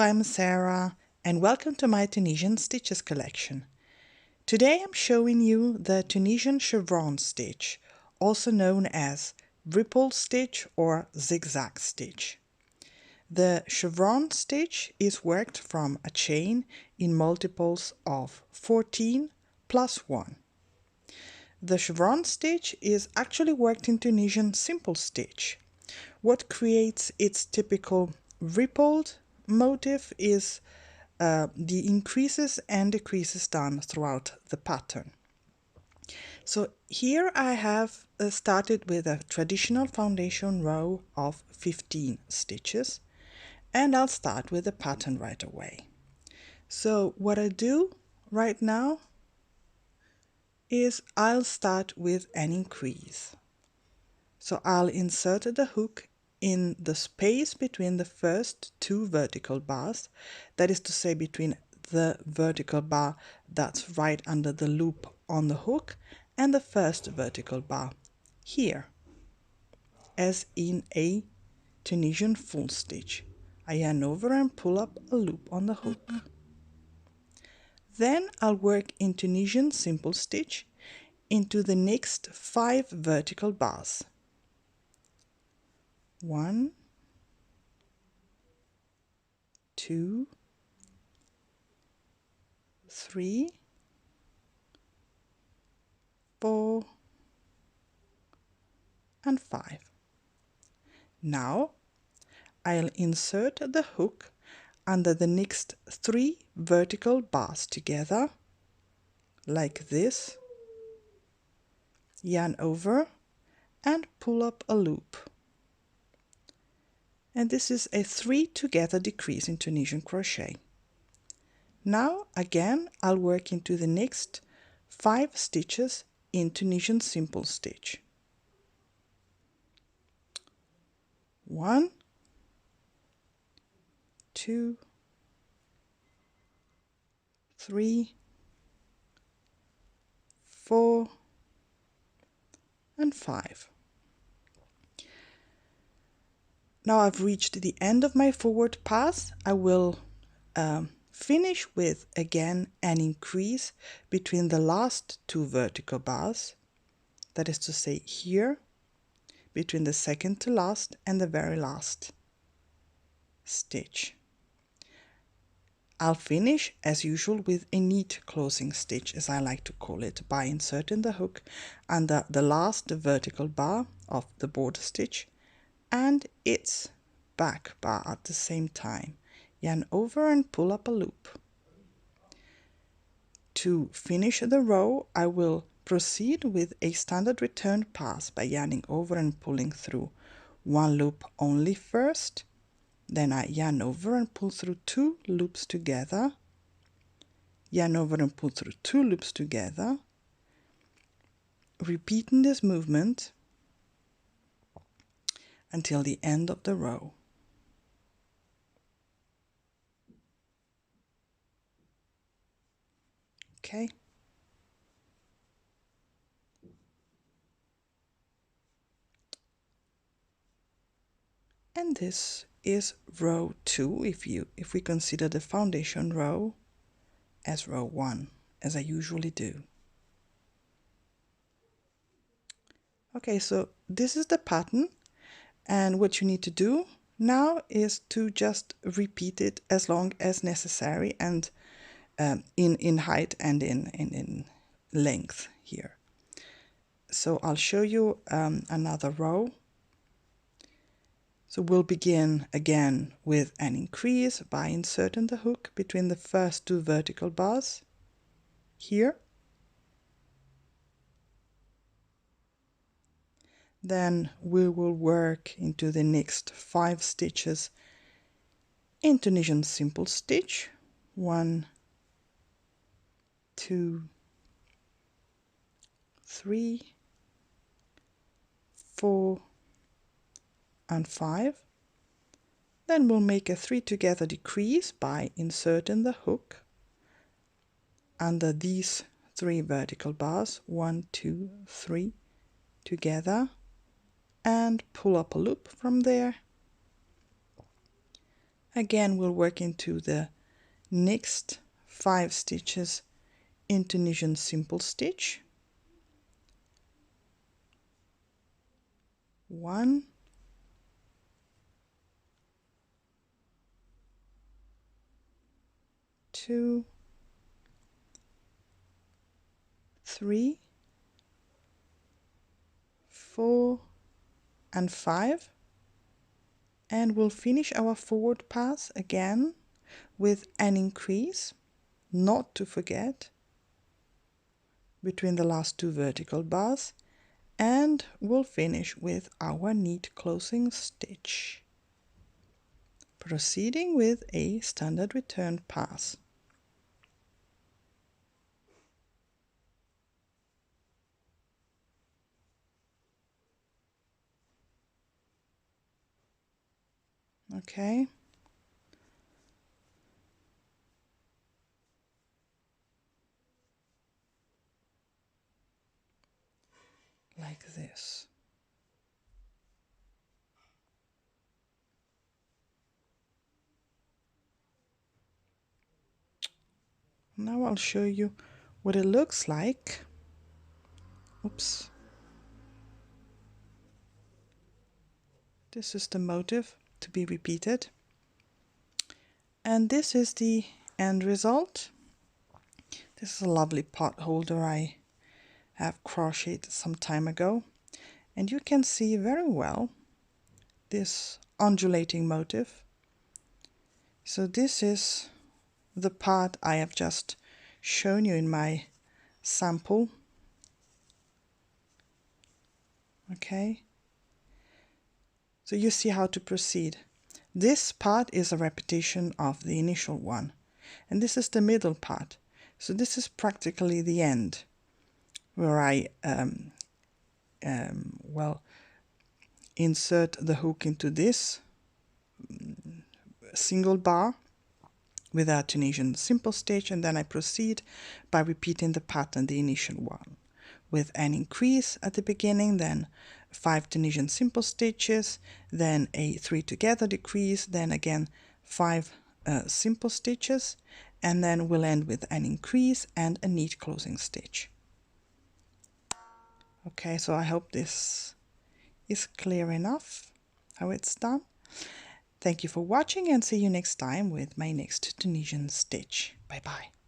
I'm Sarah and welcome to my Tunisian stitches collection. Today I'm showing you the Tunisian Chevron stitch, also known as ripple stitch or zigzag stitch. The chevron stitch is worked from a chain in multiples of 14 plus 1. The chevron stitch is actually worked in Tunisian simple stitch. What creates its typical rippled motif is the increases and decreases done throughout the pattern. So here I have started with a traditional foundation row of 15 stitches, and I'll start with the pattern right away. So what I do right now is I'll start with an increase. So I'll insert the hook in the space between the first two vertical bars, that is to say between the vertical bar that's right under the loop on the hook and the first vertical bar here, as in a Tunisian full stitch. I yarn over and pull up a loop on the hook. Then I'll work in Tunisian simple stitch into the next 5 vertical bars. 1, 2, 3, 4, and 5. Now I'll insert the hook under the next 3 vertical bars together, like this, yarn over and pull up a loop. And this is a 3 together decrease in Tunisian crochet. Now again I'll work into the next 5 stitches in Tunisian simple stitch. 1, 2, 3, 4, and 5. Now I've reached the end of my forward pass. I will finish with again an increase between the last 2 vertical bars, that is to say here, between the second to last and the very last stitch. I'll finish as usual with a neat closing stitch, as I like to call it, by inserting the hook under the last vertical bar of the border stitch and its back bar at the same time. Yarn over and pull up a loop. To finish the row, I will proceed with a standard return pass by yarning over and pulling through 1 loop only first. Then I yarn over and pull through 2 loops together, yarn over and pull through 2 loops together, repeating this movement until the end of the row. Okay. And this is row 2 if we consider the foundation row as row 1, as I usually do. Okay, so this is the pattern, and what you need to do now is to just repeat it as long as necessary, and in height and in length here. So I'll show you another row. So we'll begin again with an increase by inserting the hook between the first 2 vertical bars here. Then we will work into the next 5 stitches in Tunisian simple stitch. 1, 2, 3, 4, and 5. Then we'll make a 3 together decrease by inserting the hook under these 3 vertical bars, 1, 2, 3 together, and pull up a loop from there, Again, we'll work into the next 5 stitches in Tunisian simple stitch. 1, 2, 3, 4 and 5, and we'll finish our forward pass again with an increase, not to forget, between the last 2 vertical bars, and we'll finish with our neat closing stitch, proceeding with a standard return pass. Okay. Like this. Now I'll show you what it looks like. Oops. This is the motif to be repeated. And this is the end result. This is a lovely pot holder I have crocheted some time ago. And you can see very well this undulating motif. So this is the part I have just shown you in my sample. Okay. So you see how to proceed. This part is a repetition of the initial one. And this is the middle part. So this is practically the end, where I insert the hook into this single bar with our Tunisian simple stitch, and then I proceed by repeating the pattern, the initial one, with an increase at the beginning, then 5 Tunisian simple stitches, then a 3 together decrease, then again 5 simple stitches, and then we'll end with an increase and a neat closing stitch. Okay, so I hope this is clear enough how it's done. Thank you for watching, and see you next time with my next Tunisian stitch. Bye bye.